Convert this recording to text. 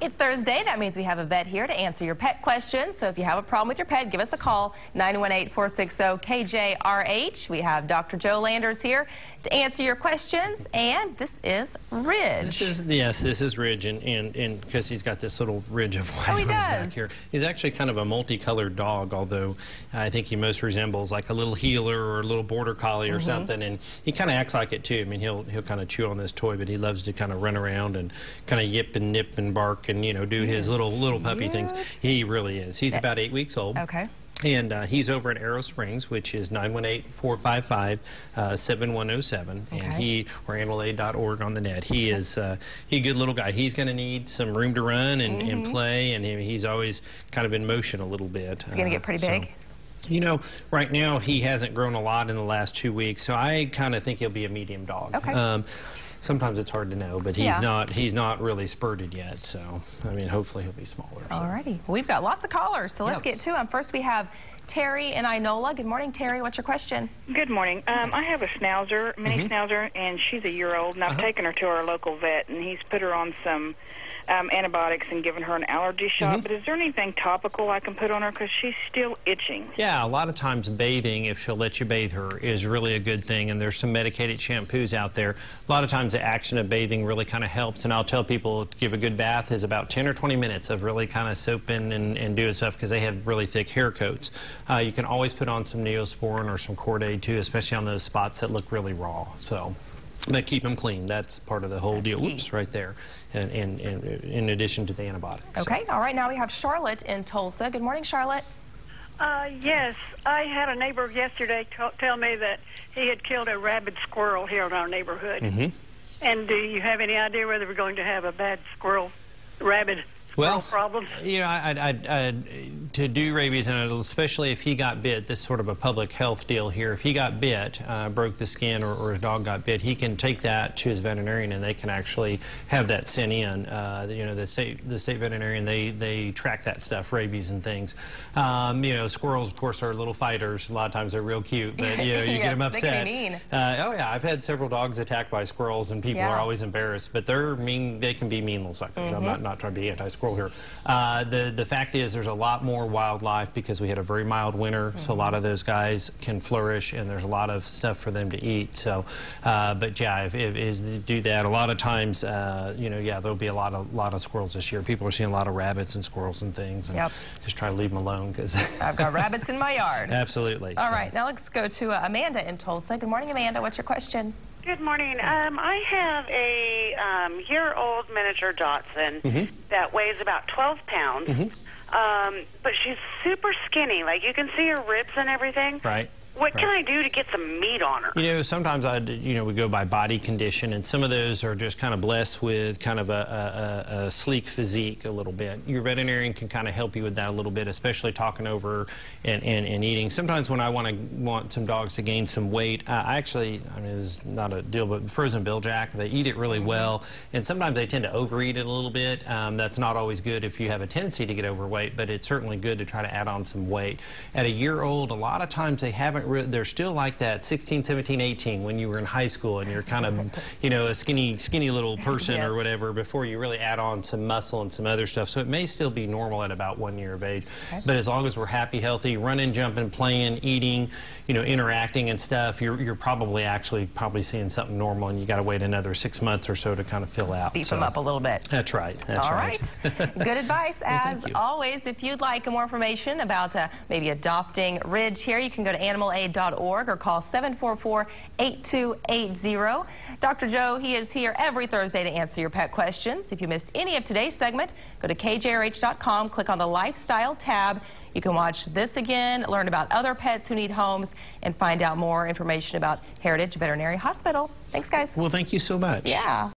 It's Thursday. That means we have a vet here to answer your pet questions. So if you have a problem with your pet, give us a call, 918-460-KJRH. We have Dr. Joe Landers here to answer your questions, and this is Ridge. This is Ridge, and because he's got this little ridge of white on his back here. He's actually kind of a multicolored dog, although I think he most resembles like a little heeler or a little border collie or something, and he kind of acts like it too. I mean, he'll kind of chew on this toy, but he loves to kind of run around and kind of yip and nip and bark and, you know, do his little puppy things. He really is. He's about 8 weeks old. Okay. And he's over at Arrow Springs, which is 918-455-7107. Okay. And or animalaid.org on the net. He is he's a good little guy. He's going to need some room to run and play, and he's always kind of in motion a little bit. He's going to get pretty big. You know, right now he hasn't grown a lot in the last 2 weeks, so I kind of think he'll be a medium dog. Okay. Sometimes it's hard to know, but he's not really spurted yet, so I mean, hopefully he'll be smaller. So. Alrighty. Well, we've got lots of callers, so let's get to them. First we have Terry in Inola. Good morning, Terry. What's your question? Good morning. I have a schnauzer, mini schnauzer, and she's a year old, and I've taken her to our local vet, and he's put her on some antibiotics and given her an allergy shot. But is there anything topical I can put on her, because she's still itching? Yeah, a lot of times bathing, if she'll let you bathe her, is really a good thing, and there's some medicated shampoos out there. A lot of times the action of bathing really kind of helps, and I'll tell people to give a good bath is about 10 or 20 minutes of really kind of soaping and doing stuff, because they have really thick hair coats. You can always put on some Neosporin or some Cordaid too, especially on those spots that look really raw. So, but keep them clean. That's part of the whole deal. Oops, right there. And in addition to the antibiotics. Okay. All right. Now we have Charlotte in Tulsa. Good morning, Charlotte. Yes, I had a neighbor yesterday tell me that he had killed a rabid squirrel here in our neighborhood. And do you have any idea whether we're going to have a bad rabid problem? You know, to do rabies, and especially if he got bit, this is sort of a public health deal here. If he got bit, broke the skin, or his dog got bit, he can take that to his veterinarian, and they can actually have that sent in. You know, the state veterinarian, they track that stuff, rabies and things. You know, squirrels, of course, are little fighters. A lot of times they're real cute, but you know, you get them upset. They can be mean. Oh yeah, I've had several dogs attacked by squirrels, and people are always embarrassed. But they're mean. They can be mean little suckers. I'm not trying to be anti-squirrel here. The fact is, there's a lot more wildlife because we had a very mild winter, so a lot of those guys can flourish, and there's a lot of stuff for them to eat. So, but yeah, if you do that, a lot of times, you know, yeah, there'll be a lot of squirrels this year. People are seeing a lot of rabbits and squirrels and things, and just try to leave them alone, because I've got rabbits in my yard. Absolutely. All right, now let's go to Amanda in Tulsa. Good morning, Amanda. What's your question? Good morning. I have a year-old miniature Dachshund that weighs about 12 pounds, but she's super skinny. Like, you can see her ribs and everything. Right. What can I do to get some meat on her? You know, sometimes we go by body condition, and some of those are just kind of blessed with kind of a sleek physique a little bit. Your veterinarian can kind of help you with that a little bit, especially talking over and eating. Sometimes when I want some dogs to gain some weight, I mean, it's not a deal, but frozen Biljack, they eat it really well, and sometimes they tend to overeat it a little bit. That's not always good if you have a tendency to get overweight, but it's certainly good to try to add on some weight. At a year old, a lot of times they haven't they're still like that 16, 17, 18 when you were in high school, and you're kind of, you know, a skinny little person or whatever, before you really add on some muscle and some other stuff. So it may still be normal at about 1 year of age. But as long as we're happy, healthy, running, jumping, playing, eating, you know, interacting and stuff, you're probably seeing something normal, and you got to wait another 6 months or so to kind of fill out. Beef them up a little bit. That's right. That's All right. Good advice. As always, if you'd like more information about maybe adopting Ridge here, you can go to animalaid.org or call 744-8280. Dr. Joe, he is here every Thursday to answer your pet questions. If you missed any of today's segment, go to KJRH.com, click on the Lifestyle tab. You can watch this again, learn about other pets who need homes, and find out more information about Heritage Veterinary Hospital. Thanks, guys. Well, thank you so much. Yeah.